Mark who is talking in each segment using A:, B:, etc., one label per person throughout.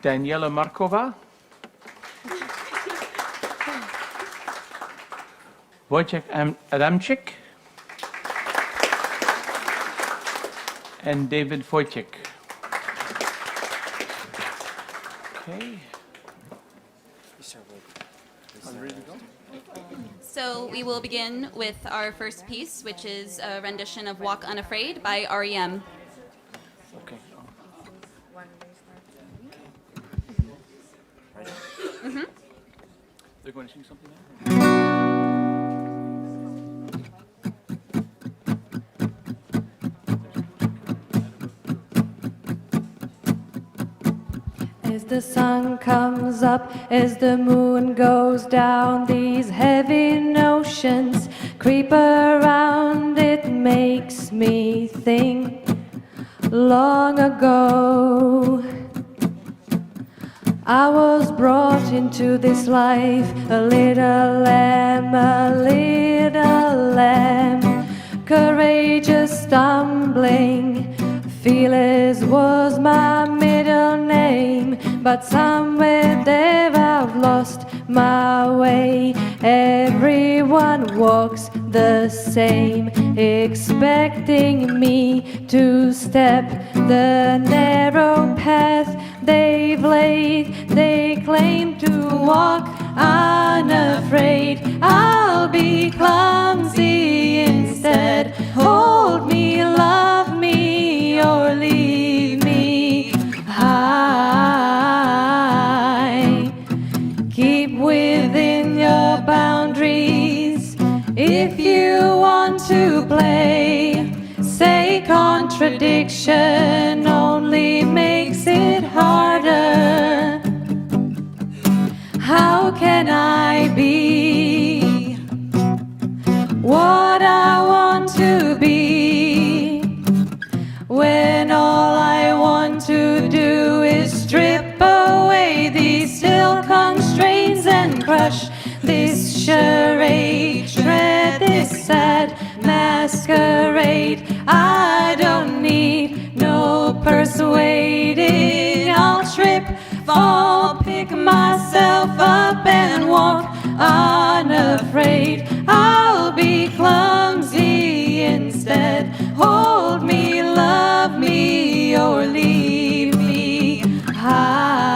A: Daniela Marková, Wojciech Adamczyk, and David Wojciech. Okay.
B: So we will begin with our first piece, which is a rendition of Walk Unafraid by REM.
A: Okay.
B: Mm-hmm.
A: They're going to sing something now?
C: As the sun comes up, as the moon goes down, these heavy notions creep around. It makes me think long ago I was brought into this life, a little lamb, courageous, stumbling. Phyllis was my middle name, but somewhere there I've lost my way. Everyone walks the same, expecting me to step the narrow path they've laid. They claim to walk unafraid. I'll be clumsy instead. Hold me, love me, or leave me high. Keep within your boundaries if you want to play. Say contradiction only makes it harder. How can I be what I want to be when all I want to do is strip away these still constraints and crush this charade, shred this sad masquerade? I don't need no persuading. I'll trip, fall, pick myself up and walk unafraid. I'll be clumsy instead. Hold me, love me, or leave me high.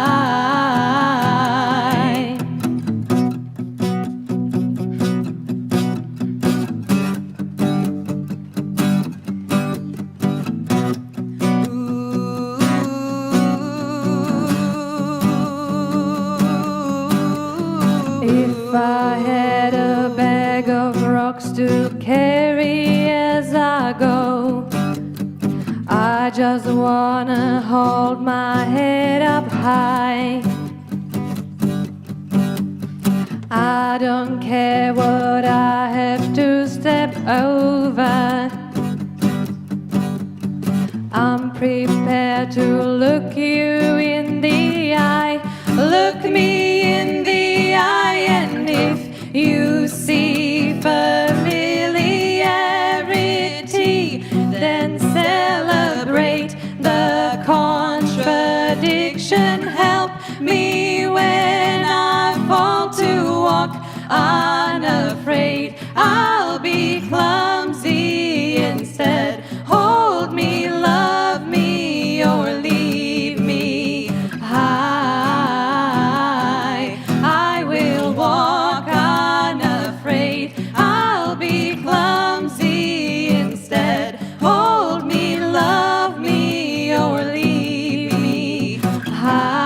C: If I had a bag of rocks to carry as I go, I just wanna hold my head up high. I don't care what I have to step over. I'm prepared to look you in the eye. Look me in the eye, and if you see familiarity, then celebrate the contradiction. Help me when I fall to walk unafraid. I'll be clumsy instead. Hold me, love me, or leave me high. I will walk unafraid. I'll be clumsy instead. Hold me, love me, or leave me high.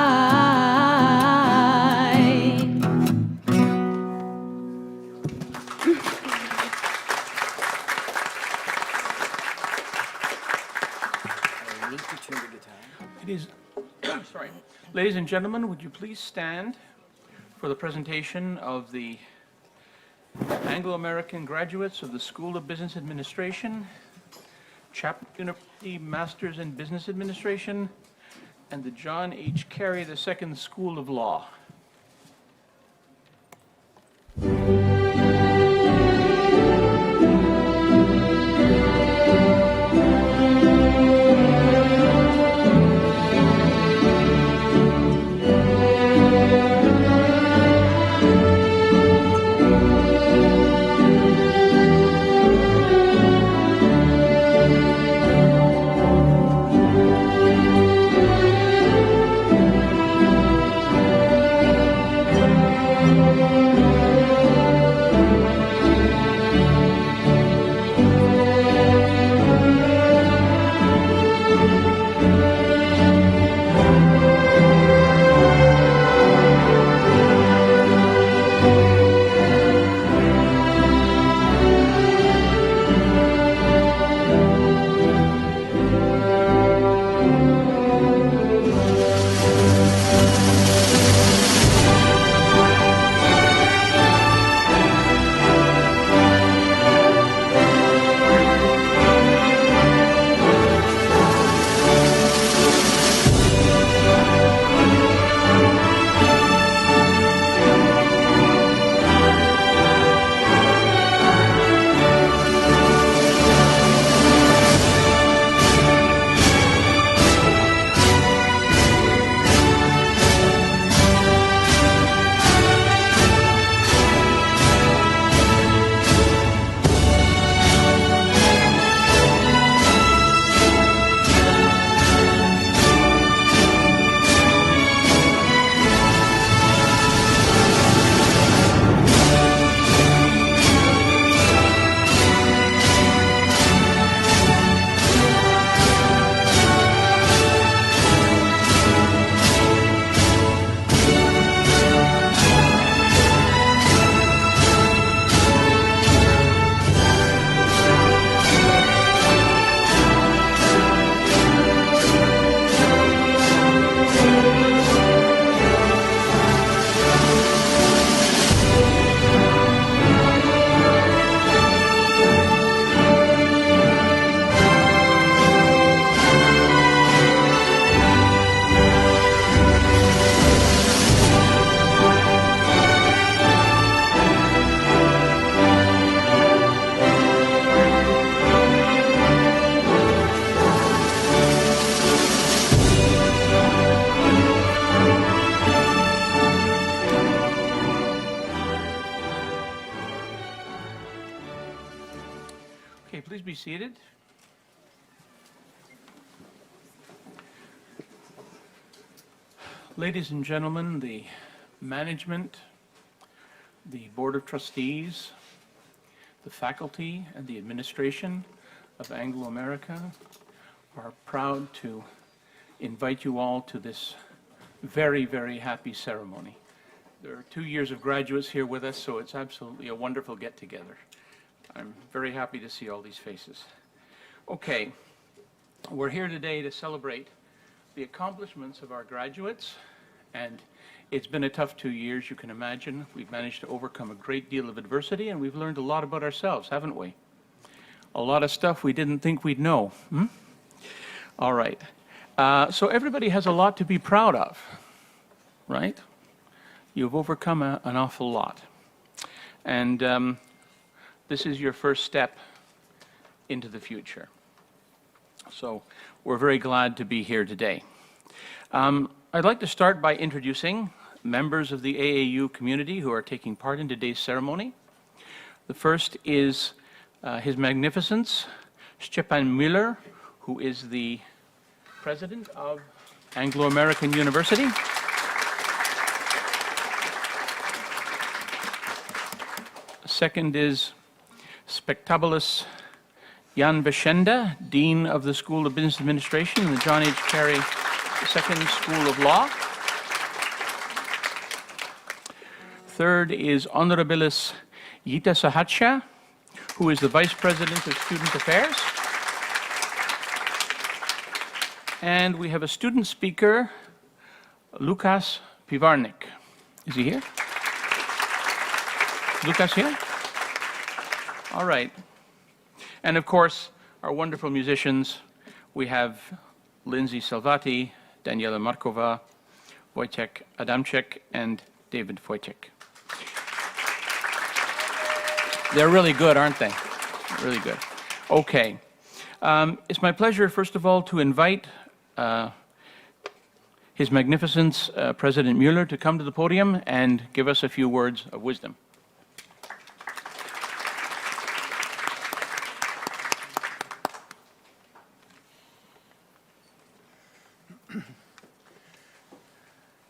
A: It is, sorry. Ladies and gentlemen, would you please stand for the presentation of the Anglo-American graduates of the School of Business Administration, Chapman University Masters in Business Administration, and the John H. Carey II School of Law. seated. Ladies and gentlemen, the management, the Board of Trustees, the faculty, and the administration of Anglo-America are proud to invite you all to this very, very happy ceremony. There are 2 years of graduates here with us, so it's absolutely a wonderful get-together. I'm very happy to see all these faces. Okay, we're here today to celebrate the accomplishments of our graduates, and it's been a tough 2 years, you can imagine. We've managed to overcome a great deal of adversity, and we've learned a lot about ourselves, haven't we? A lot of stuff we didn't think we'd know. All right. So everybody has a lot to be proud of, right? You've overcome an awful lot. And this is your first step into the future. So we're very glad to be here today. I'd like to start by introducing members of the AAU community who are taking part in today's ceremony. The first is His Magnificence, Stepan Müller, who is the president of Anglo-American University. Second is Spectabilis Jan Vishenda, Dean of the School of Business Administration in the John H. Carey Second School of Law. Third is Honorabilis Yita Sahatsha, who is the Vice President of Student Affairs. And we have a student speaker, Lukas Pivarnik. Is he here? Lukas here? All right. And of course, our wonderful musicians, we have Lindsay Salvati, Daniela Markova, Wojciech Adamczyk, and David Wojciech. They're really good, aren't they? Really good. Okay. It's my pleasure, first of all, to invite His Magnificence President Müller to come to the podium and give us a few words of wisdom.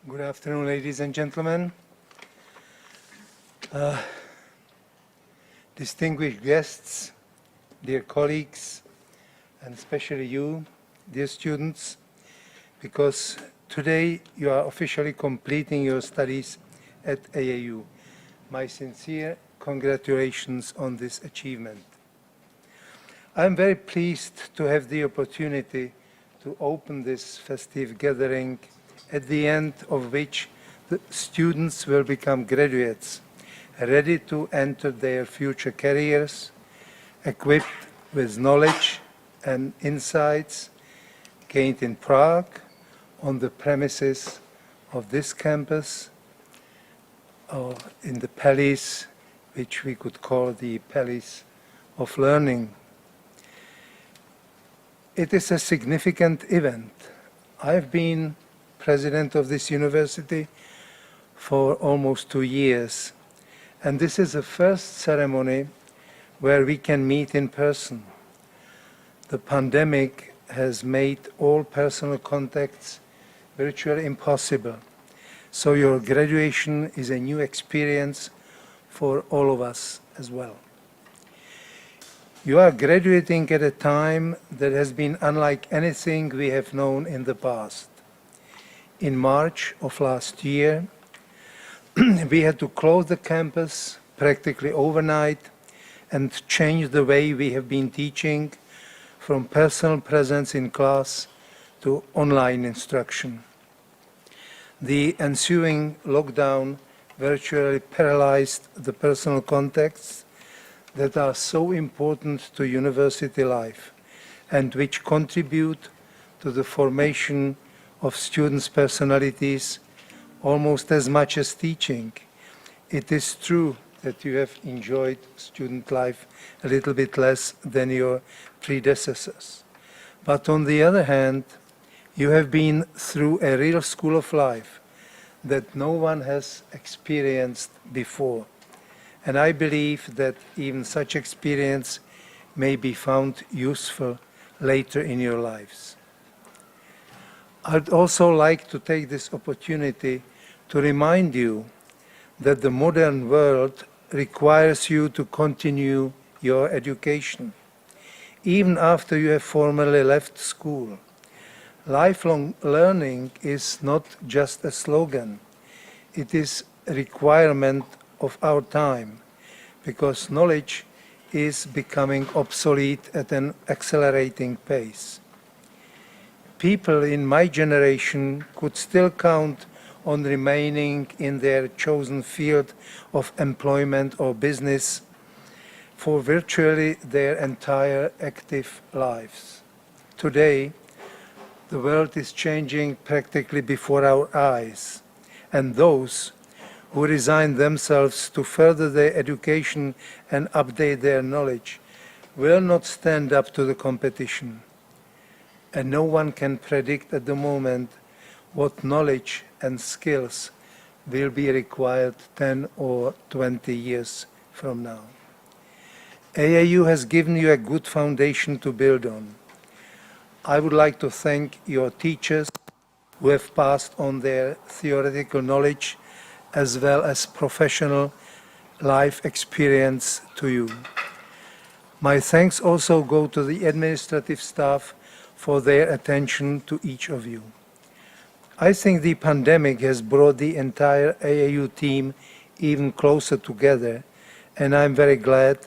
D: Good afternoon, ladies and gentlemen. Distinguished guests, dear colleagues, and especially you, dear students, because today you are officially completing your studies at AAU. My sincere congratulations on this achievement. I am very pleased to have the opportunity to open this festive gathering, at the end of which the students will become graduates, ready to enter their future careers, equipped with knowledge and insights gained in Prague on the premises of this campus, or in the palace, which we could call the Palace of Learning. It is a significant event. I've been president of this university for almost 2 years, and this is the first ceremony where we can meet in person. The pandemic has made all personal contacts virtually impossible, so your graduation is a new experience for all of us as well. You are graduating at a time that has been unlike anything we have known in the past. In March of last year, we had to close the campus practically overnight and change the way we have been teaching from personal presence in class to online instruction. The ensuing lockdown virtually paralyzed the personal contacts that are so important to university life and which contribute to the formation of students' personalities almost as much as teaching. It is true that you have enjoyed student life a little bit less than your predecessors. But on the other hand, you have been through a real school of life that no one has experienced before. And I believe that even such experience may be found useful later in your lives. I'd also like to take this opportunity to remind you that the modern world requires you to continue your education, even after you have formally left school. Lifelong learning is not just a slogan, it is a requirement of our time, because knowledge is becoming obsolete at an accelerating pace. People in my generation could still count on remaining in their chosen field of employment or business for virtually their entire active lives. Today, the world is changing practically before our eyes, and those who resign themselves to further their education and update their knowledge will not stand up to the competition. And no one can predict at the moment what knowledge and skills will be required 10 or 20 years from now. AAU has given you a good foundation to build on. I would like to thank your teachers who have passed on their theoretical knowledge as well as professional life experience to you. My thanks also go to the administrative staff for their attention to each of you. I think the pandemic has brought the entire AAU team even closer together, and I'm very glad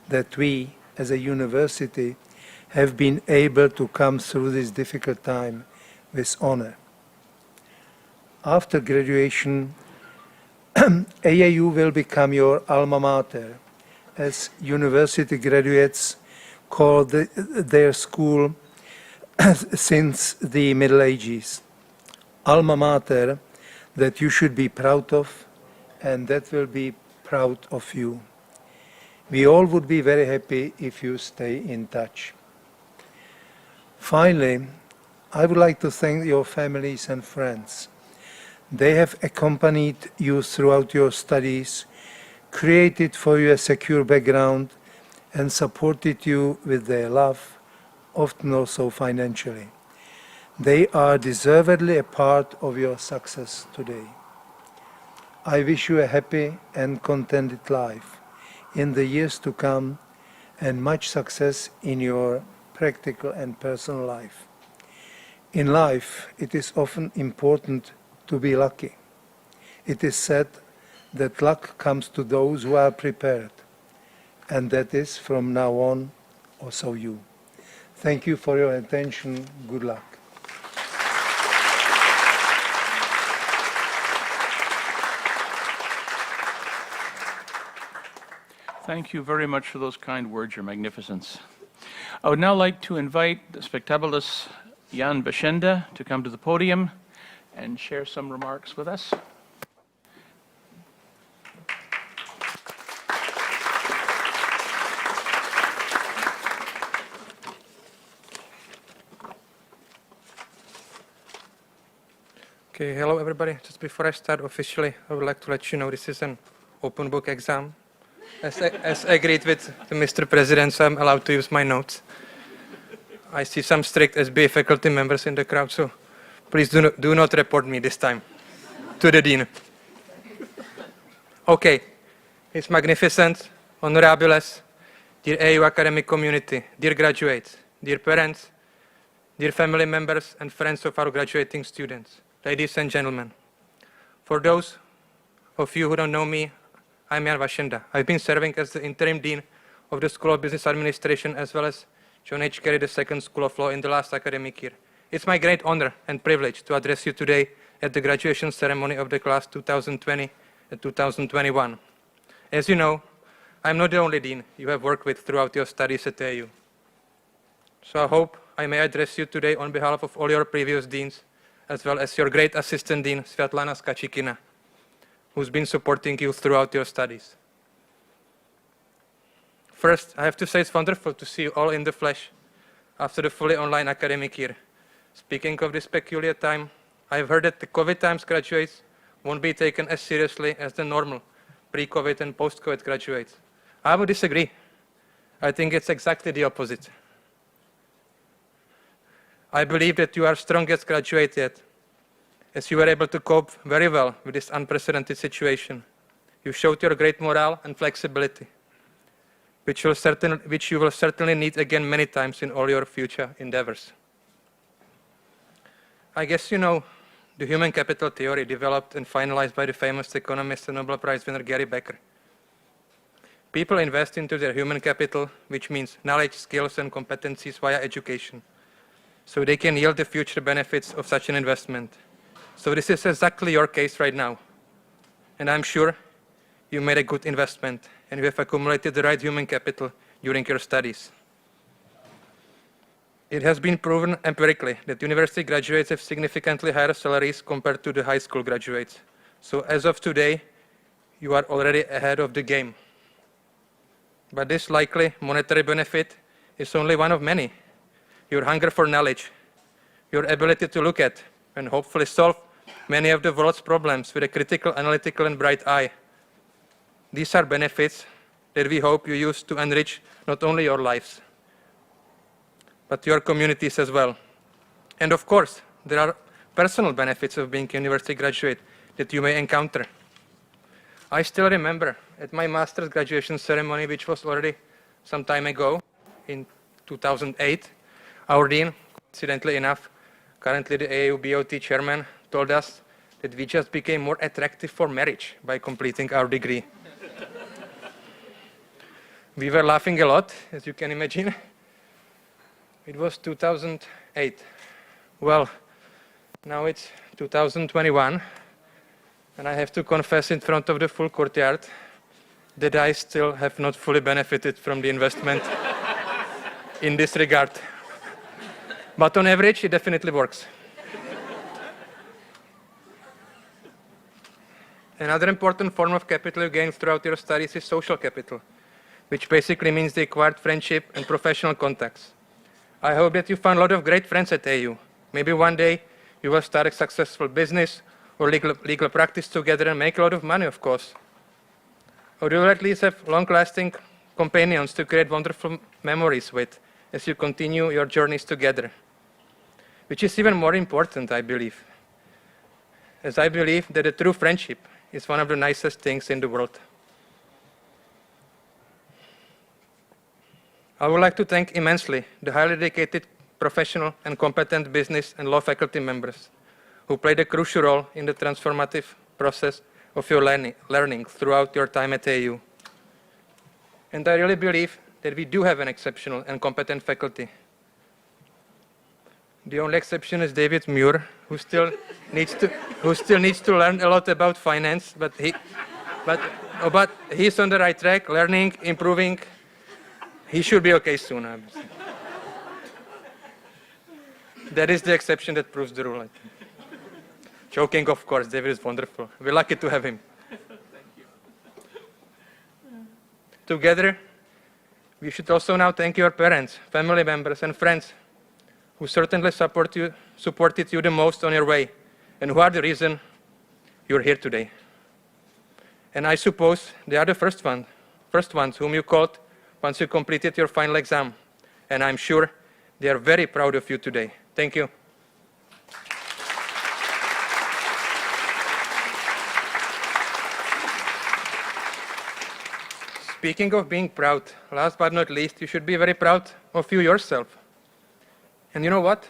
D: that we, as a university, have been able to come through this difficult time with honor. After graduation, AAU will become your alma mater, as university graduates call their school since the Middle Ages. Alma mater that you should be proud of and that will be proud of you. We all would be very happy if you stay in touch. Finally, I would like to thank your families and friends. They have accompanied you throughout your studies, created for you a secure background, and supported you with their love, often also financially. They are deservedly a part of your success today. I wish you a happy and contented life in the years to come, and much success in your practical and personal life. In life, it is often important to be lucky. It is said that luck comes to those who are prepared, and that is from now on also you. Thank you for your attention. Good luck.
A: Thank you very much for those kind words, Your Magnificence. I would now like to invite the spectabulos Jan Bešenda to come to the podium and share some remarks with us.
E: Okay, hello everybody. Just before I start officially, I would like to let you know this is an open book exam. As agreed with the Mr. President, so I'm allowed to use my notes. I see some strict SBA faculty members in the crowd, so please do not report me this time to the dean. Okay, His Magnificent, Honorables, dear AAU academic community, dear graduates, dear parents, dear family members and friends of our graduating students, ladies and gentlemen. For those of you who don't know me, I'm Jan Bešenda. I've been serving as the interim dean of the School of Business Administration as well as John H. Carey II School of Law in the last academic year. It's my great honor and privilege to address you today at the graduation ceremony of the class 2020 and 2021. As you know, I'm not the only dean you have worked with throughout your studies at AAU. So I hope I may address you today on behalf of all your previous deans, as well as your great assistant dean, Sviatlana Skachikina, who's been supporting you throughout your studies. First, I have to say it's wonderful to see you all in the flesh after the fully online academic year. Speaking of this peculiar time, I have heard that the COVID times graduates won't be taken as seriously as the normal pre-COVID and post-COVID graduates. I would disagree. I think it's exactly the opposite. I believe that you are strongest graduate yet, as you were able to cope very well with this unprecedented situation. You showed your great morale and flexibility, which you will certainly need again many times in all your future endeavors. I guess you know the human capital theory developed and finalized by the famous economist and Nobel Prize winner Gary Becker. People invest into their human capital, which means knowledge, skills, and competencies via education, so they can yield the future benefits of such an investment. So this is exactly your case right now. And I'm sure you made a good investment and you have accumulated the right human capital during your studies. It has been proven empirically that university graduates have significantly higher salaries compared to the high school graduates. So as of today, you are already ahead of the game. But this likely monetary benefit is only one of many. Your hunger for knowledge, your ability to look at and hopefully solve many of the world's problems with a critical, analytical, and bright eye. These are benefits that we hope you use to enrich not only your lives, but your communities as well. And of course, there are personal benefits of being a university graduate that you may encounter. I still remember at my master's graduation ceremony, which was already some time ago, in 2008, our dean, coincidentally enough, currently the AAU BOT chairman, told us that we just became more attractive for marriage by completing our degree. We were laughing a lot, as you can imagine. It was 2008. Well, now it's 2021, and I have to confess in front of the full courtyard that I still have not fully benefited from the investment in this regard. But on average, it definitely works. Another important form of capital you gain throughout your studies is social capital, which basically means the acquired friendship and professional contacts. I hope that you found a lot of great friends at AU. Maybe one day you will start a successful business or legal practice together and make a lot of money, of course. Or you will at least have long-lasting companions to create wonderful memories with as you continue your journeys together, which is even more important, I believe, as I believe that a true friendship is one of the nicest things in the world. I would like to thank immensely the highly dedicated professional and competent business and law faculty members who played a crucial role in the transformative process of your learning throughout your time at AU. And I really believe that we do have an exceptional and competent faculty. The only exception is David Muir, who still needs to learn a lot about finance, but he's on the right track, learning, improving. He should be okay soon, obviously. That is the exception that proves the rule, I think. Joking, of course, David is wonderful. We're lucky to have him.
A: Thank you.
E: Together, we should also now thank your parents, family members, and friends who certainly supported you the most on your way, and who are the reason you're here today. And I suppose they are the first ones whom you called once you completed your final exam. And I'm sure they are very proud of you today. Thank you. Speaking of being proud, last but not least, you should be very proud of you yourself. And you know what?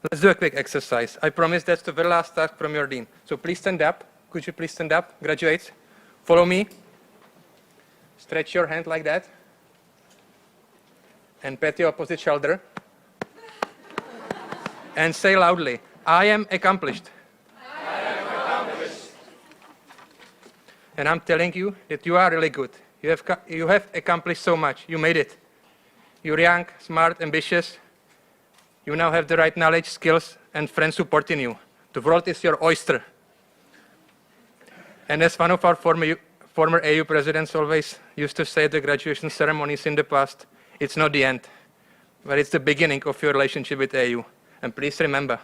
E: Let's do a quick exercise. I promise that's the very last task from your dean. So please stand up. Could you please stand up, graduates? Follow me. Stretch your hand like that. And pat your opposite shoulder. And say loudly, I am accomplished.
F: I am accomplished.
E: And I'm telling you that you are really good. You have accomplished so much. You made it. You're young, smart, ambitious. You now have the right knowledge, skills, and friends supporting you. The world is your oyster. And as one of our former AU presidents always used to say at the graduation ceremonies in the past, it's not the end, but it's the beginning of your relationship with AU. And please remember,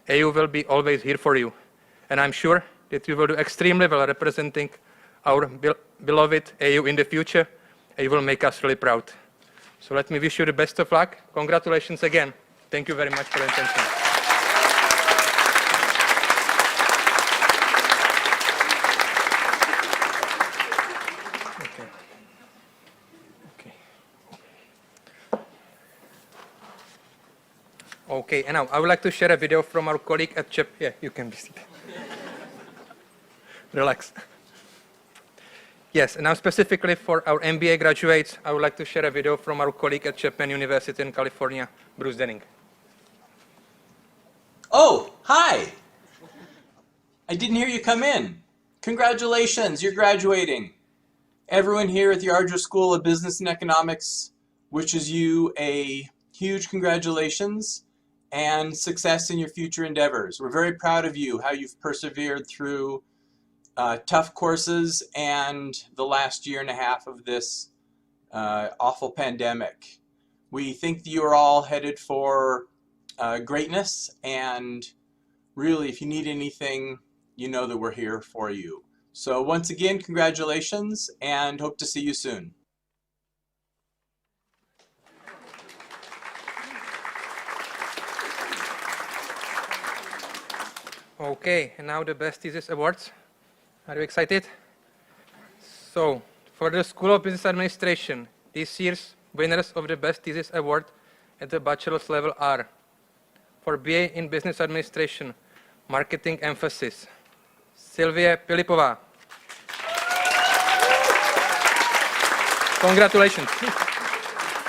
E: AU will be always here for you. And I'm sure that you will do extremely well representing our beloved AU in the future, It will make us really proud. So let me wish you the best of luck. Congratulations again. Thank you very much for your attention. Okay, and now I would like to share a video from our colleague at Czech. Yeah, you can be seated. Relax. Yes, and now specifically for our MBA graduates, I would like to share a video from our colleague at Chapman University in California, Bruce Denning.
G: Oh, hi! I didn't hear you come in. Congratulations, you're graduating. Everyone here at the Ardra School of Business and Economics wishes you a huge congratulations and success in your future endeavors. We're very proud of you, how you've persevered through tough courses and the last year and a half of this awful pandemic. We think that you are all headed for greatness, and really, if you need anything, you know that we're here for you. So once again, congratulations, and hope to see you soon.
E: Okay, and now the Best Thesis Awards. Are you excited? So, for the School of Business Administration, this year's winners of the Best Thesis Award at the bachelor's level are: for BA in Business Administration, Marketing Emphasis, Sylvie Pilipová. Congratulations.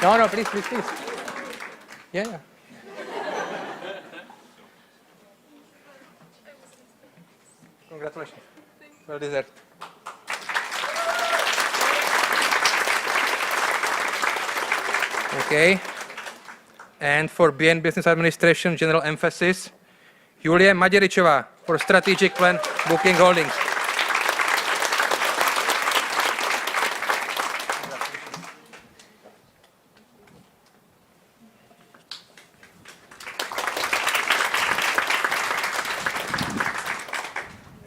E: No, please. Yeah. Congratulations. Well deserved. Okay. And for BA in Business Administration, General Emphasis, Julie Maděričová for Strategic Plan Booking Holdings.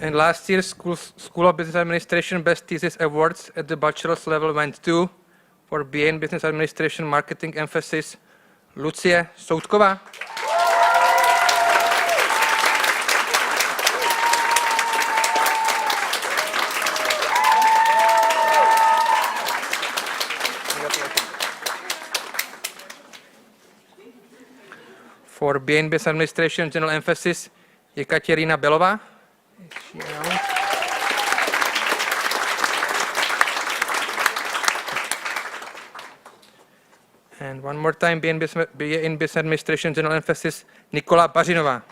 E: And last year's School of Business Administration Best Thesis Awards at the bachelor's level went to, for BA in Business Administration Marketing Emphasis, Lucie Soutková. For BA in Business Administration General Emphasis, Jekaterina Belová. And one more time, BA in Business Administration General Emphasis, Nikola Bařinová.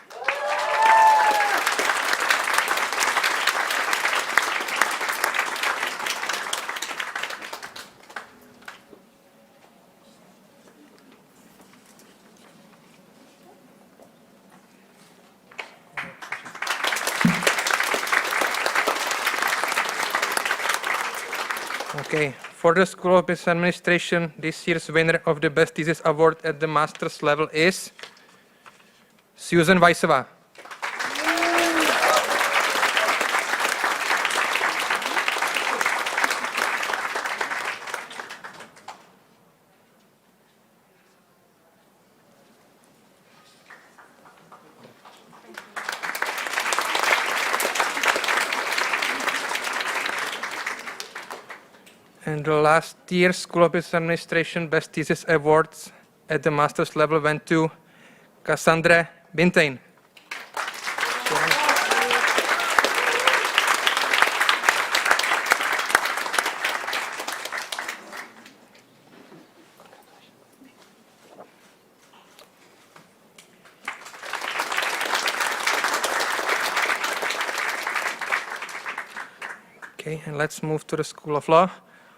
E: Okay, for the School of Business Administration, this year's winner of the Best Thesis Award at the master's level is Susan Weissová. And the last year's School of Business Administration Best Thesis Awards at the master's level went to Cassandra Bintain. Okay, and let's move to the School of Law.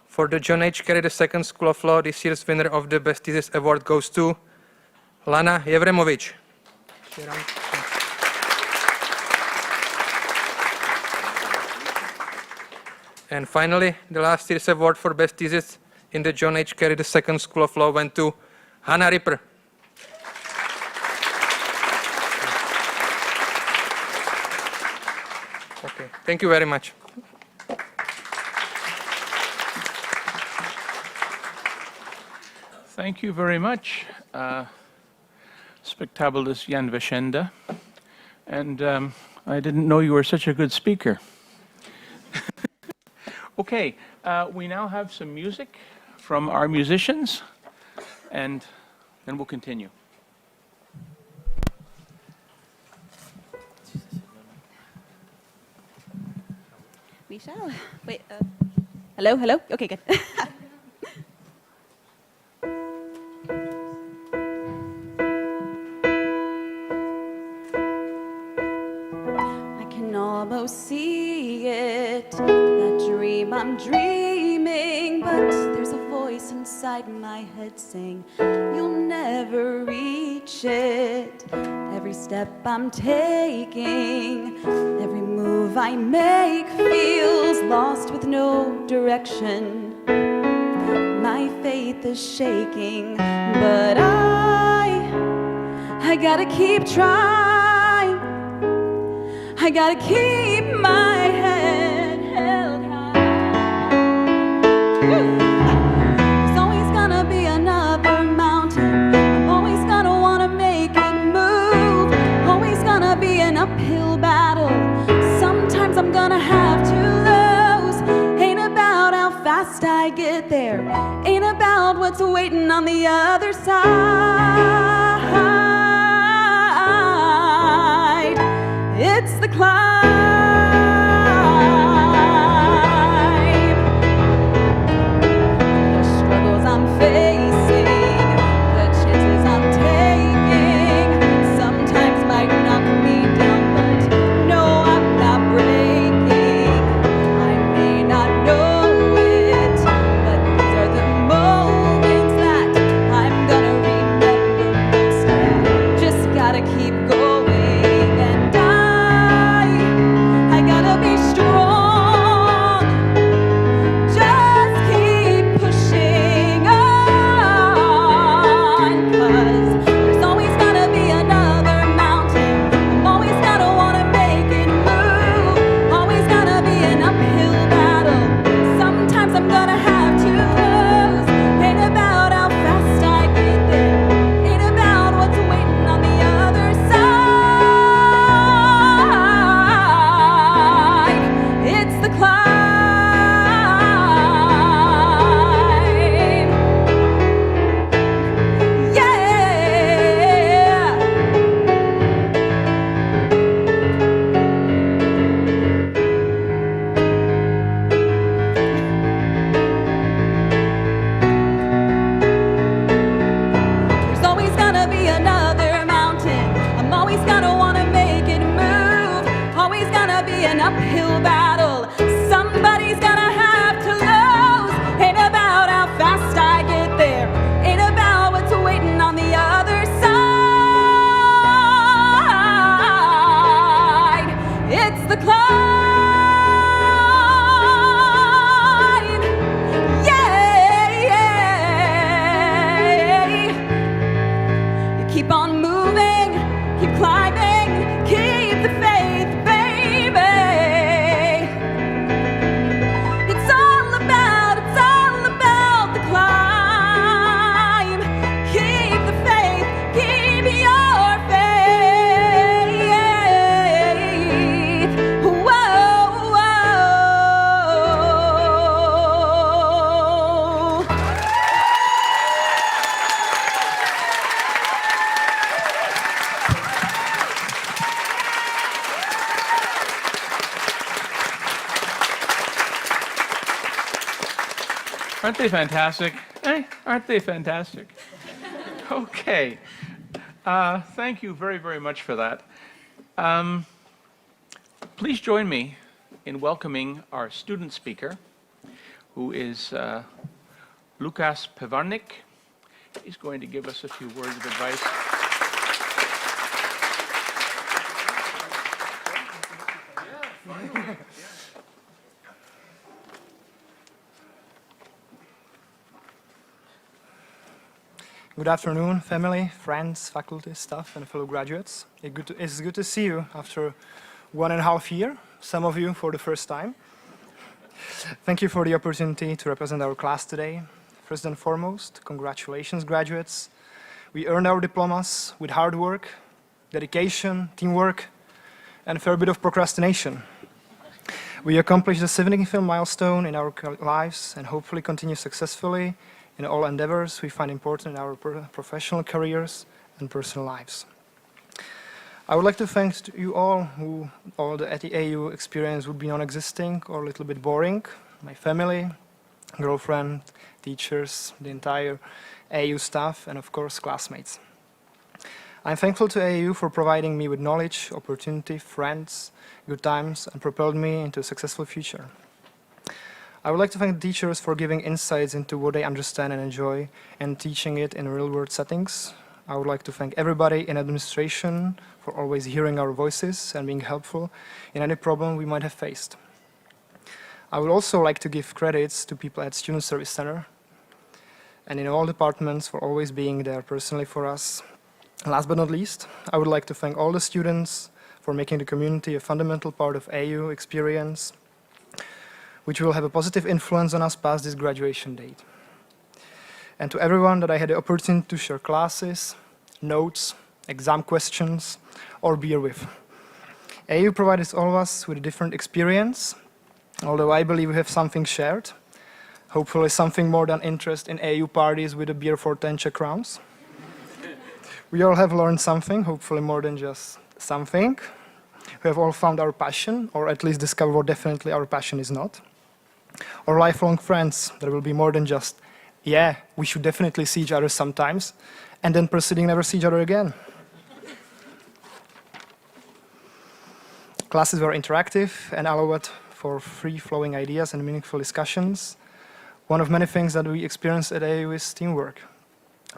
E: For the John H. Carey II School of Law, this year's winner of the Best Thesis Award goes to Lana Jevremovic. And finally, the last year's award for Best Thesis in the John H. Carey II School of Law went to Hannah Ripper. Okay, thank you very much.
A: Thank you very much, Spectabulas Jan Vishenda. And I didn't know you were such a good speaker. Okay, we now have some music from our musicians, and then we'll continue.
B: We shall. Wait. Hello, hello? Okay, good. I can almost see it, that dream I'm dreaming, but there's a voice inside my head saying, you'll never reach it. Every step I'm taking, every move I make feels lost with no direction. My faith is shaking, but I gotta keep trying. I gotta keep my head held high. There's always gonna be another mountain. I'm always gonna wanna make it move. Always gonna be an uphill battle. Sometimes I'm gonna have to lose. Ain't about how fast I get there. Ain't about what's waiting on the other side. It's the climb. The struggles I'm facing, the chances I'm taking, sometimes might knock me down, but no, I'm not breaking. I may not know it, but these are the moments that I'm gonna remember most. Just gotta keep going, and I gotta be strong. Just keep pushing on, 'cause there's always gonna be another mountain. I'm always gonna wanna make it move. Always gonna be an uphill battle. Sometimes I'm gonna have to lose. Ain't about how fast I get there. Ain't about what's waiting on the other side. It's the climb. Yeah. There's always gonna be another mountain. I'm always gonna wanna make it move. Always gonna be an uphill battle. Somebody's gonna have to lose. Ain't about how fast I get there. Ain't about what's waiting on the other side. It's the climb. Yeah. You keep on moving, keep climbing, keep the faith, baby. It's all about the climb. Keep the faith, keep your faith. Whoa, whoa.
A: Aren't they fantastic? Aren't they fantastic? Okay. Thank you very, very much for that. Please join me in welcoming our student speaker, who is Lukas Pevarnik. He's going to give us a few words of advice.
H: Good afternoon, family, friends, faculty, staff, and fellow graduates. It's good to see you after 1.5 years, some of you for the first time. Thank you for the opportunity to represent our class today. First and foremost, congratulations, graduates. We earned our diplomas with hard work, dedication, teamwork, and a fair bit of procrastination. We accomplished a significant milestone in our lives and hopefully continue successfully in all endeavors we find important in our professional careers and personal lives. I would like to thank you all who all the AAU experience would be non-existing or a little bit boring. My family, girlfriend, teachers, the entire AAU staff, and of course classmates. I'm thankful to AAU for providing me with knowledge, opportunity, friends, good times, and propelled me into a successful future. I would like to thank the teachers for giving insights into what they understand and enjoy and teaching it in real-world settings. I would like to thank everybody in administration for always hearing our voices and being helpful in any problem we might have faced. I would also like to give credits to people at Student Service Center and in all departments for always being there personally for us. Last but not least, I would like to thank all the students for making the community a fundamental part of AU experience, which will have a positive influence on us past this graduation date. And to everyone that I had the opportunity to share classes, notes, exam questions, or beer with. AU provides all of us with a different experience, although I believe we have something shared, hopefully something more than interest in AU parties with a beer for 10 Czech crowns. We all have learned something, hopefully more than just something. We have all found our passion, or at least discovered what definitely our passion is not. Or lifelong friends that will be more than just, yeah, we should definitely see each other sometimes, and then proceeding never see each other again. Classes were interactive and allowed for free-flowing ideas and meaningful discussions. One of many things that we experience at AAU is teamwork.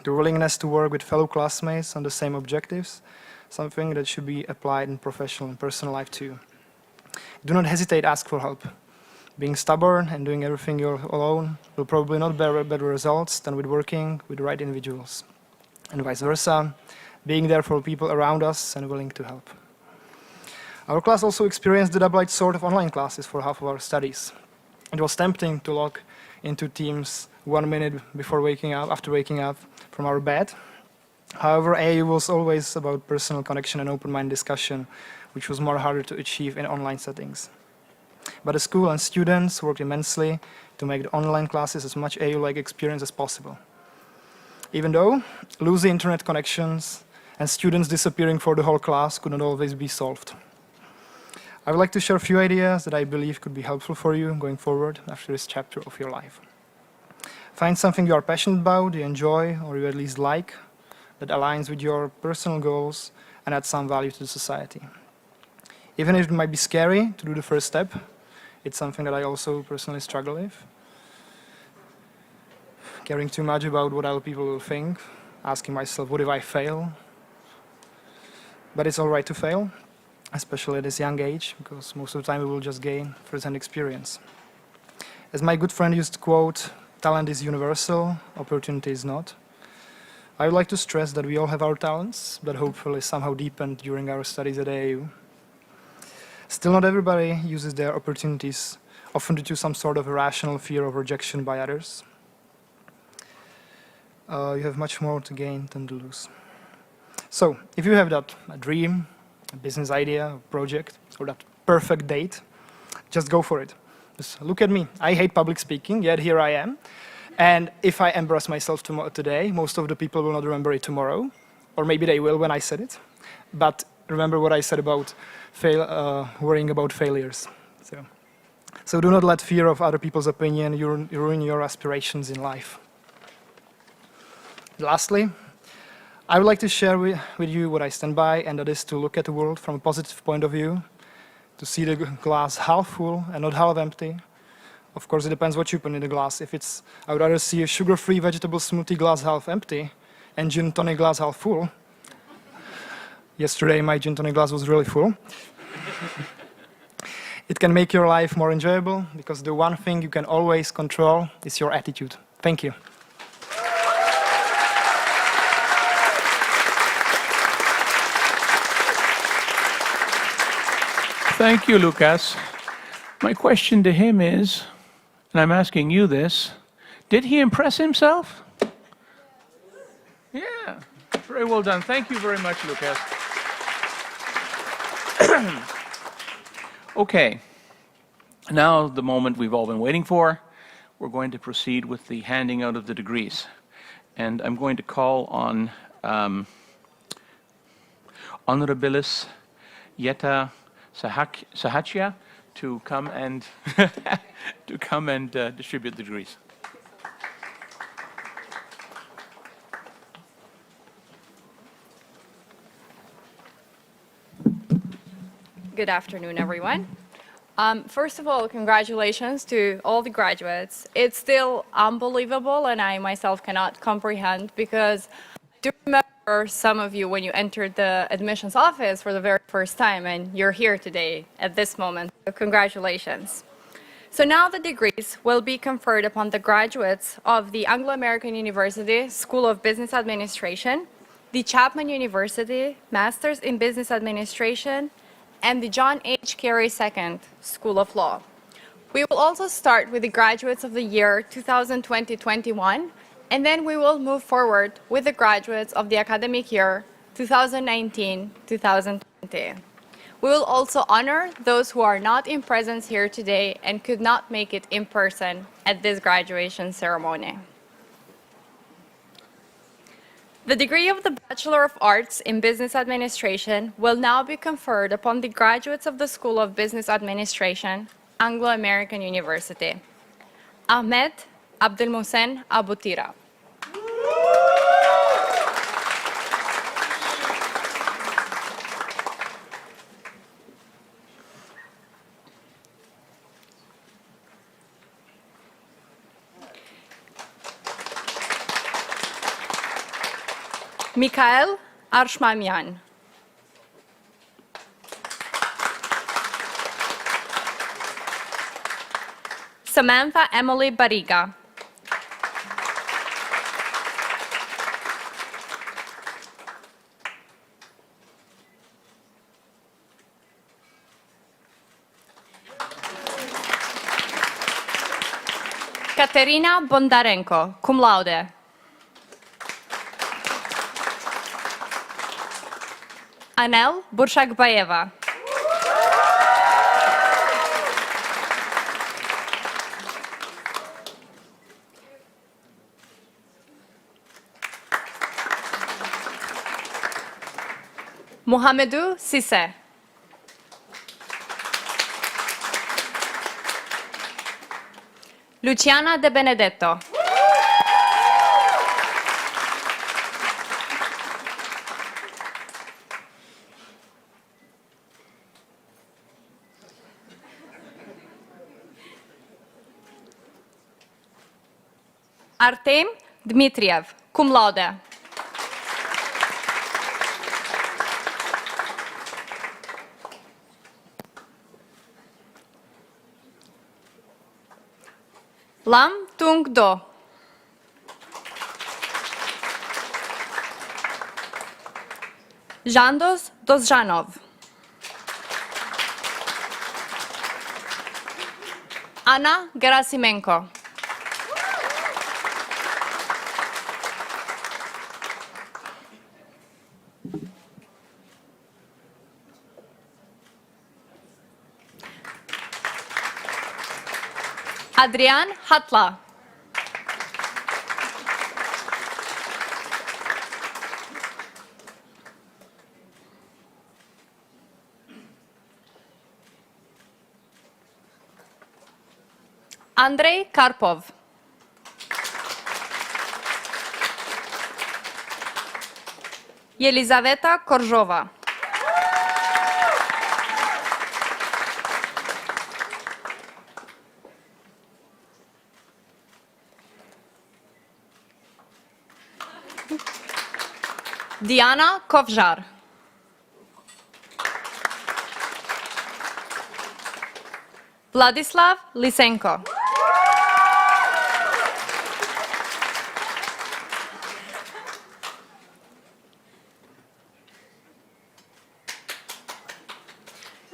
H: The willingness to work with fellow classmates on the same objectives, something that should be applied in professional and personal life too. Do not hesitate to ask for help. Being stubborn and doing everything you're alone will probably not bear better results than with working with the right individuals. And vice versa, being there for people around us and willing to help. Our class also experienced the double-edged sword of online classes for half of our studies. It was tempting to log into Teams 1 minute before after waking up from our bed. However, AAU was always about personal connection and open-minded discussion, which was more harder to achieve in online settings. But the school and students worked immensely to make the online classes as much AAU-like experience as possible. Even though losing internet connections and students disappearing for the whole class could not always be solved. I would like to share a few ideas that I believe could be helpful for you going forward after this chapter of your life. Find something you are passionate about, you enjoy, or you at least like, that aligns with your personal goals and adds some value to the society. Even if it might be scary to do the first step, it's something that I also personally struggle with. Caring too much about what other people will think, asking myself, what if I fail? But it's all right to fail, especially at this young age, because most of the time we will just gain first-hand experience. As my good friend used to quote, talent is universal, opportunity is not. I would like to stress that we all have our talents, but hopefully somehow deepened during our studies at AAU. Still, not everybody uses their opportunities, often due to some sort of irrational fear of rejection by others. You have much more to gain than to lose. So, if you have that a dream, a business idea, a project, or that perfect date, just go for it. Just look at me. I hate public speaking, yet here I am. And if I embarrass myself today, most of the people will not remember it tomorrow, or maybe they will when I said it. But remember what I said about worrying about failures. So do not let fear of other people's opinion ruin your aspirations in life. Lastly, I would like to share with you what I stand by, and that is to look at the world from a positive point of view, to see the glass half full and not half empty. Of course, it depends what you put in the glass. I would rather see a sugar-free vegetable smoothie glass half empty and gin tonic glass half full. Yesterday, my gin tonic glass was really full. It can make your life more enjoyable, because the one thing you can always control is your attitude. Thank you.
A: Thank you, Lucas. My question to him is, and I'm asking you this, Did he impress himself? Yeah, very well done. Thank you very much, Lucas. Okay, now the moment we've all been waiting for. We're going to proceed with the handing out of the degrees. And I'm going to call on Honorabilis Jetta Sahachia to come and distribute the degrees.
I: Good afternoon, everyone. First of all, congratulations to all the graduates. It's still unbelievable, and I myself cannot comprehend, because I do remember some of you when you entered the admissions office for the very first time, and you're here today at this moment. So congratulations. So now the degrees will be conferred upon the graduates of the Anglo-American University School of Business Administration, the Chapman University Masters in Business Administration, and the John H. Carey II School of Law. We will also start with the graduates of the year 2020-21, and then we will move forward with the graduates of the academic year 2019-2020. We will also honor those who are not in presence here today and could not make it in person at this graduation ceremony. The degree of the Bachelor of Arts in Business Administration will now be conferred upon the graduates of the School of Business Administration, Anglo-American University. Ahmed Abdelmohsen Aboutira. Mikhail Arshmamian. Samantha Emily Bariga. Katerina Bondarenko, cum laude. Anel Burshakbayeva. Mohamedou Sise. Luciana De Benedetto. Artem Dmitriev, cum laude. Lam Tung Do. Jandos Dozhanov. Anna Gerasimenko. Adrian Hatla. Andrei Karpov. Елизавета Коржова. Diana Kovžar. Vladislav Lysenko.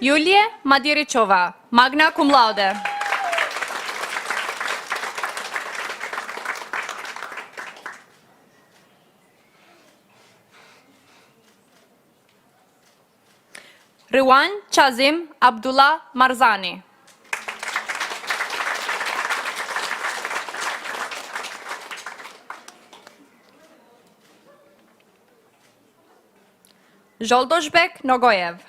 I: Yulia Madirichova, magna cum laude. Rwan Chazim Abdullah Marzani. Zsoldoshbek Nogoyev.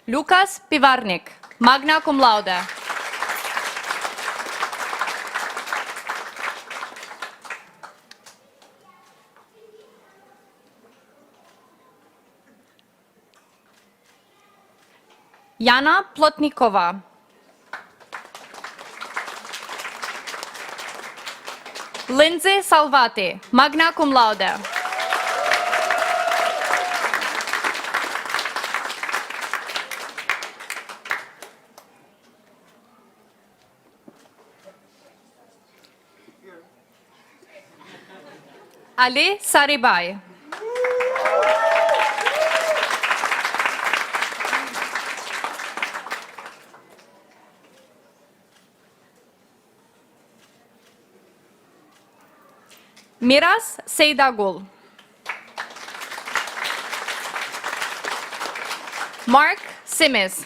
I: Lukas Pivarnik, magna cum laude. Jana Plotnikova. Lindsay Salvati, magna cum laude. Ali Saribai. Miras Seydagul. Mark Simis.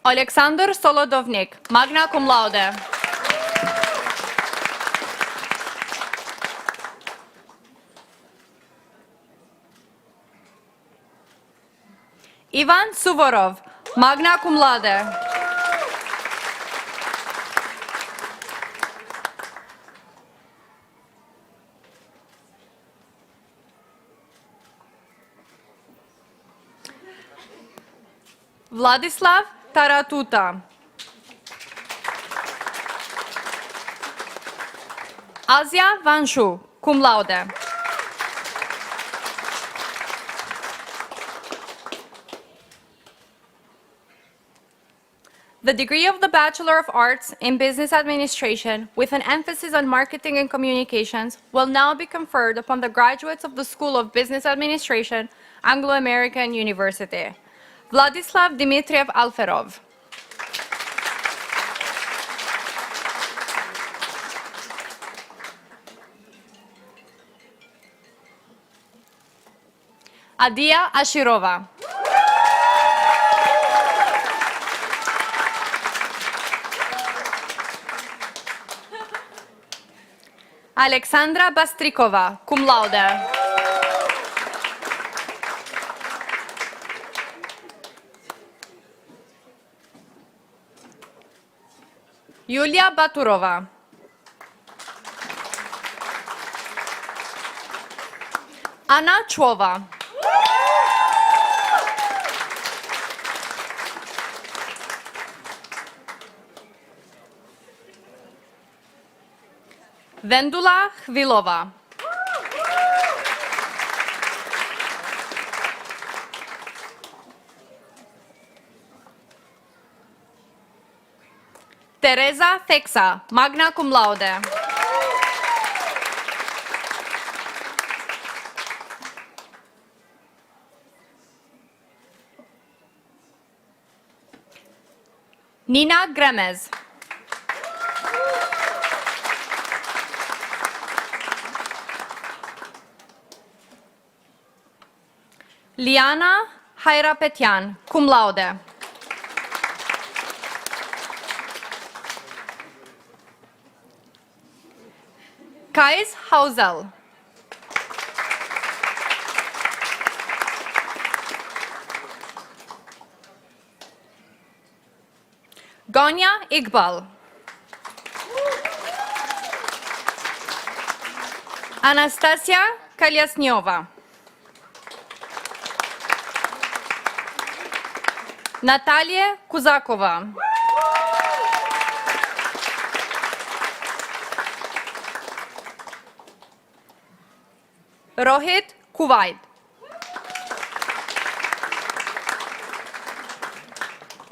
I: Alexander Solodovnik, magna cum laude. Ivan Suvorov, magna cum laude. Vladislav Taratuta. Asia Vanshu, cum laude. The degree of the Bachelor of Arts in Business Administration with an emphasis on marketing and communications will now be conferred upon the graduates of the School of Business Administration, Anglo-American University. Vladislav Dmitriev Alferov. Adia Ashirova. Alexandra Bastrikova, cum laude. Yulia Baturova. Anna Chova. Vendula Chvilova. Teresa Fexa, magna cum laude. Nina Gremez. Liana Hairapetian, cum laude. Kais Hausel. Gonya Iqbal. Anastasia Kalyasnyova. Natalia Kuzakova. Rohit Kuwait.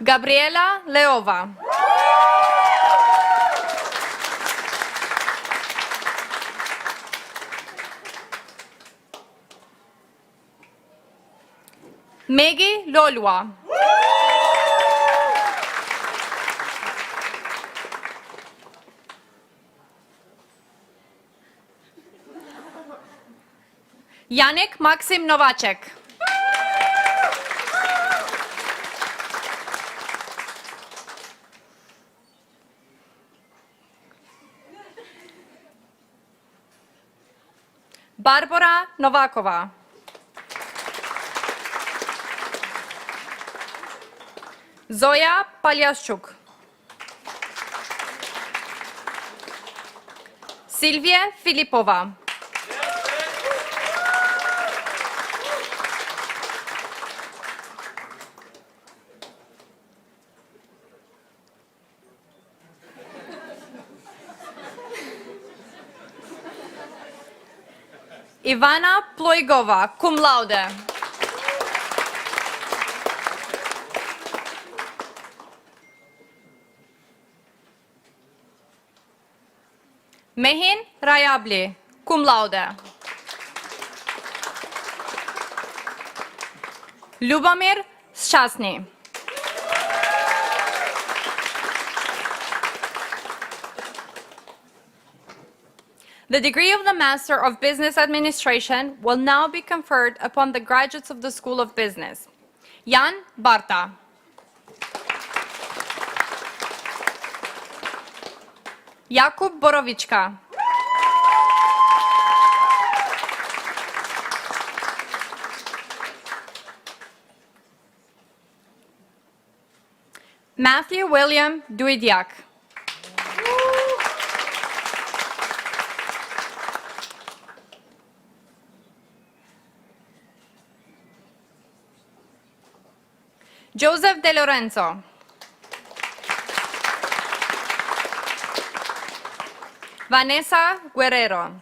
I: Gabriela Leova. Maggie Lolua. Janek Maxim Novacek. Barbara Nováková. Zoja Paliaszczuk. Sylvie Filipová. Ivana Plojgová, cum laude. Mehin Rayabli, cum laude. Lubomir Šťastný. The degree of the Master of Business Administration will now be conferred upon the graduates of the School of Business. Jan Barta. Jakub Borovička. Matthew William Duidiak. Joseph De Lorenzo. Vanessa Guerrero.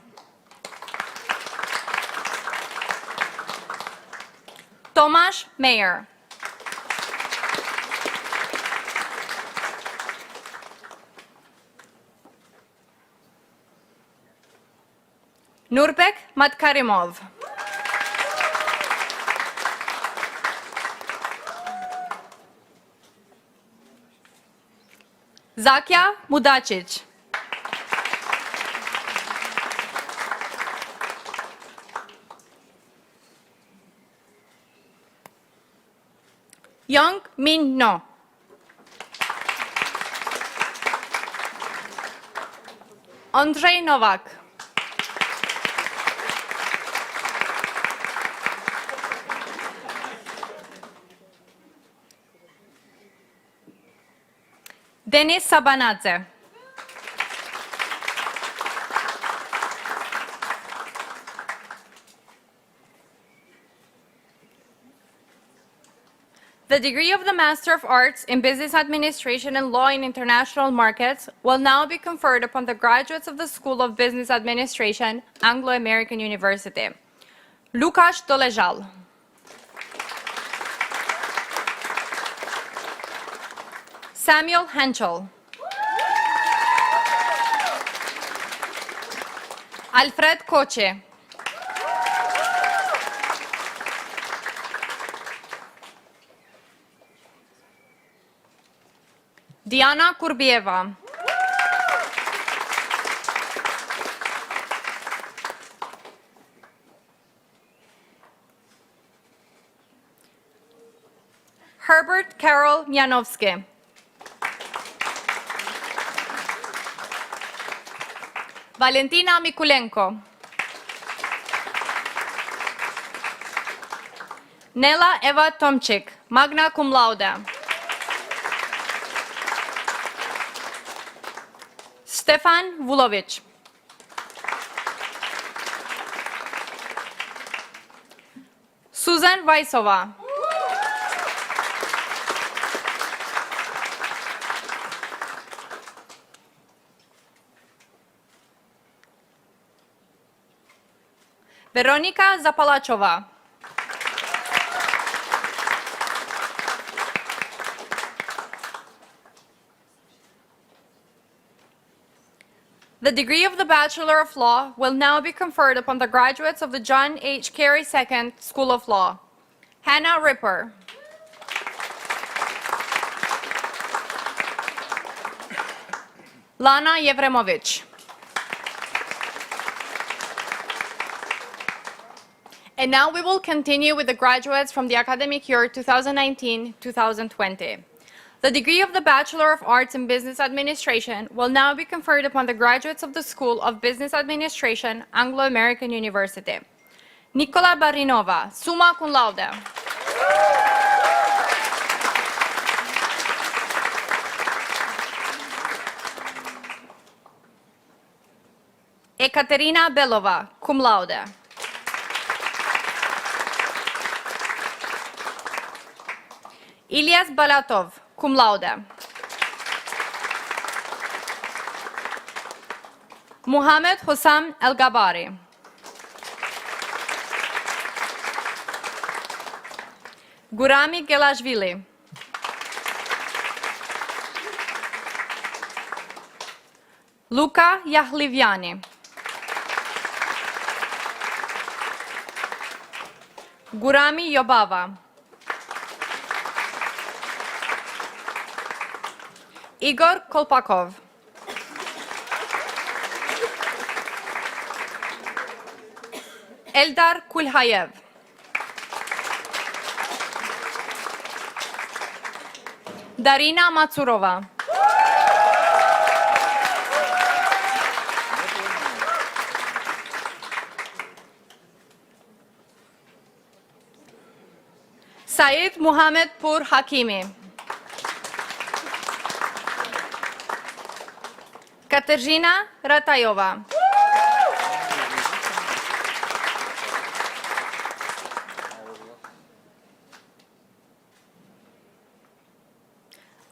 I: Tomáš Mayer. Nurbek Matkarimov. Zakia Mudacic. Young Min No. Andrzej Nowak. Denis Sabanadze. The degree of the Master of Arts in Business Administration and Law in International Markets will now be conferred upon the graduates of the School of Business Administration, Anglo-American University. Lukáš Doležal. Samuel Henschel. Alfred Koche. Diana Kurbieva. Herbert Karol Janowski. Valentina Mikulenko. Nela Eva Tomčik, magna cum laude. Stefan Vulovic. Susan Vaisova. Veronika Zapalachová. The degree of the Bachelor of Law will now be conferred upon the graduates of the John H. Carey II School of Law. Hannah Ripper. Lana Yevremovich. And now we will continue with the graduates from the academic year 2019-2020. The degree of the Bachelor of Arts in Business Administration will now be conferred upon the graduates of the School of Business Administration, Anglo-American University. Nicola Barinova, summa cum laude. Ekaterina Belova, cum laude. Ilyas Balatov, cum laude. Muhammad Hussam El-Gabari. Gurami Gelashvili. Luka Yahliviani. Gurami Yobava. Igor Kolpakov. Eldar Kulhayev. Darina Matsurova. Said Muhammad Pur Hakimi. Kateřina Ratajová.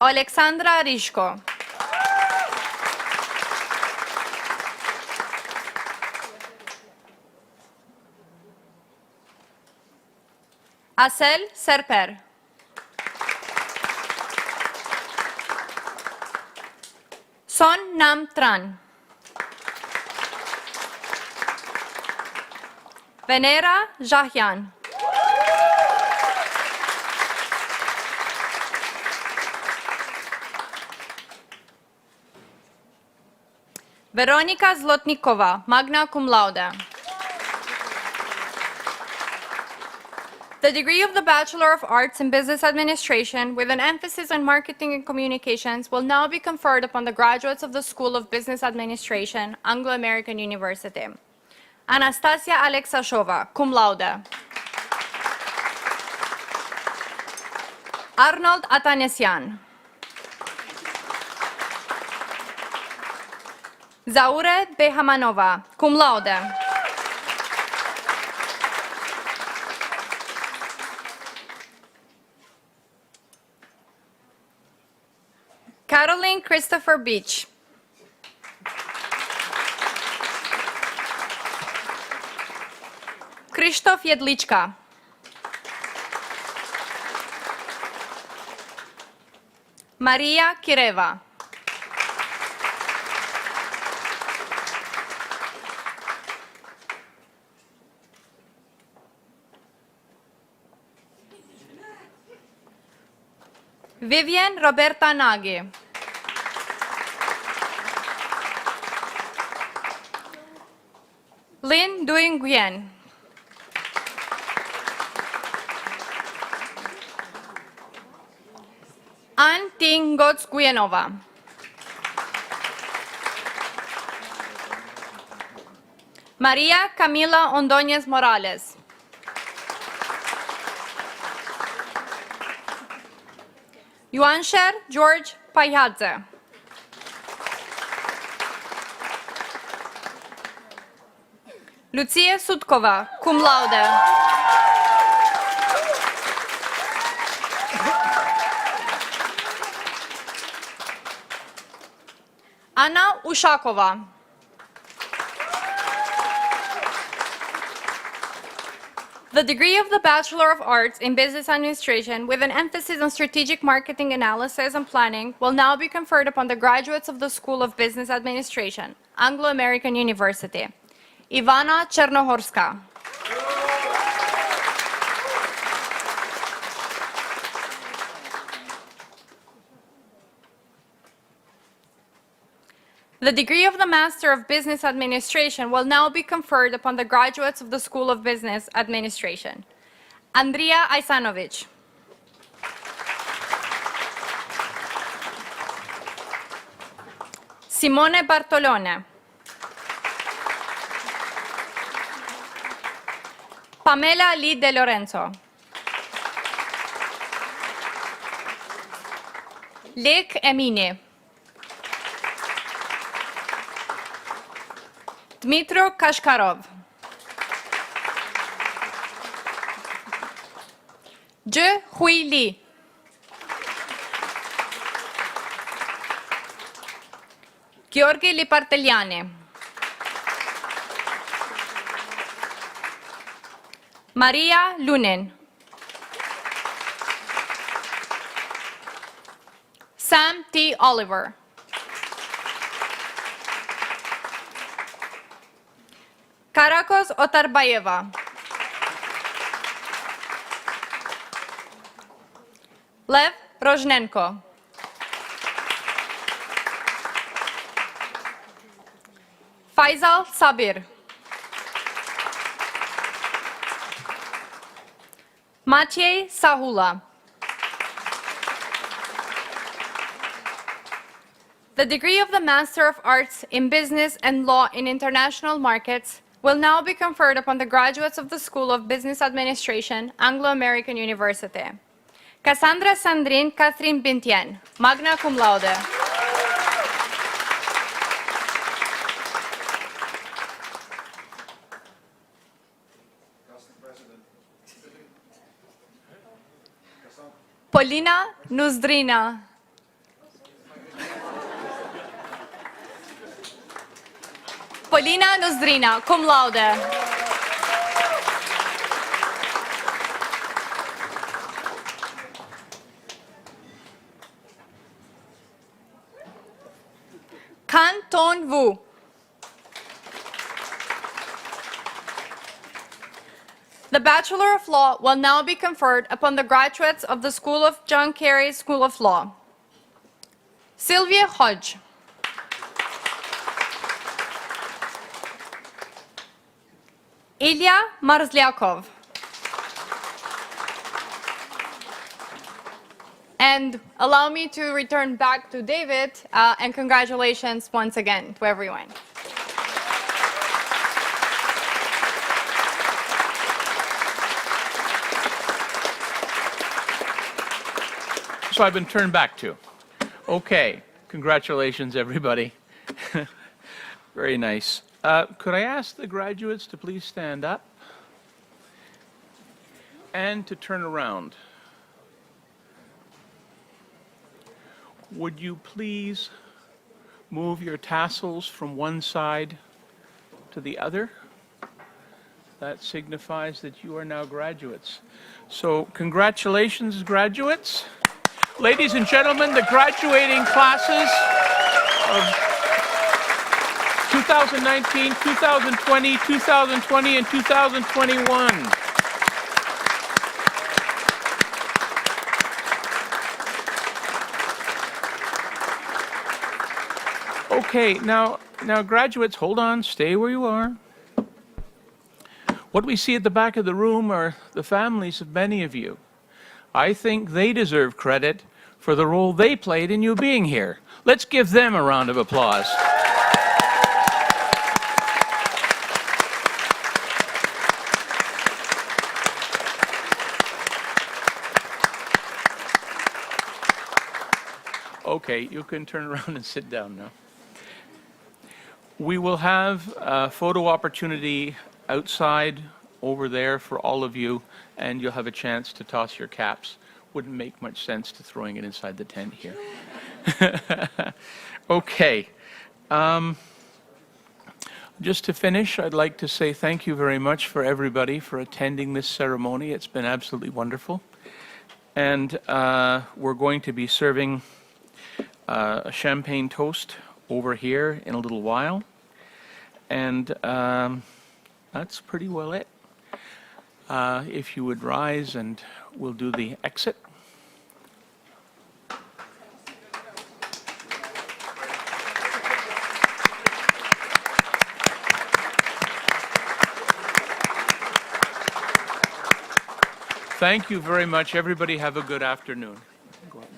I: Alexandra Ryško. Asel Serper. Son Nam Tran. Venera Jahyan. Veronika Zlotnikova, magna cum laude. The degree of the Bachelor of Arts in Business Administration with an emphasis on marketing and communications will now be conferred upon the graduates of the School of Business Administration, Anglo-American University. Anastasia Alexashova, cum laude. Arnold Atanesian. Zaure Behamanova, cum laude. Caroline Christopher Beach. Krzysztof Jedlička. Maria Kireva. Vivian Roberta Nagy. Lin Duy Nguyen. An Ting Gots Guyenova. Maria Camila Ondóñez Morales. Yuansher George Payadze. Lucia Sutkova, cum laude. Anna Ushakova. The degree of the Bachelor of Arts in Business Administration with an emphasis on strategic marketing analysis and planning will now be conferred upon the graduates of the School of Business Administration, Anglo-American University. Ivana Chernohorska. The degree of the Master of Business Administration will now be conferred upon the graduates of the School of Business Administration. Andrea Ajsanovic. Simone Bartolone. Pamela Lee De Lorenzo. Lek Emini. Dmitro Kashkarov. Je Hui Li. Gheorghe Liparteliane. Maria Lunin. Sam T. Oliver. Karakos Otarbayeva. Lev Rozhnenko. Faisal Sabir. Maciej Sahula. The degree of the Master of Arts in Business and Law in International Markets will now be conferred upon the graduates of the School of Business Administration, Anglo-American University. Cassandra Sandrine Catherine Bintien, magna cum laude. Polina Nuzdrina. Polina Nuzdrina, cum laude. Canton Wu. The Bachelor of Law will now be conferred upon the graduates of the School of John Carey School of Law. Sylvia Hodge. Ilya Marzlyakov. And allow me to return back to David, and congratulations once again to everyone.
A: So I've been turned back to. Okay, congratulations everybody. Very nice. Could I ask the graduates to please stand up and to turn around? Would you please move your tassels from one side to the other? That signifies that you are now graduates. So congratulations, graduates. Ladies and gentlemen, the graduating classes of 2019, 2020, 2020, and 2021. Okay, now graduates, hold on, stay where you are. What we see at the back of the room are the families of many of you. I think they deserve credit for the role they played in you being here. Let's give them a round of applause. Okay, you can turn around and sit down now. We will have a photo opportunity outside over there for all of you, and you'll have a chance to toss your caps. Wouldn't make much sense to throwing it inside the tent here. Okay. Just to finish, I'd like to say thank you very much for everybody for attending this ceremony. It's been absolutely wonderful. And we're going to be serving a champagne toast over here in a little while. And that's pretty well it. If you would rise and we'll do the exit. Thank you very much. Everybody have a good afternoon. Go ahead.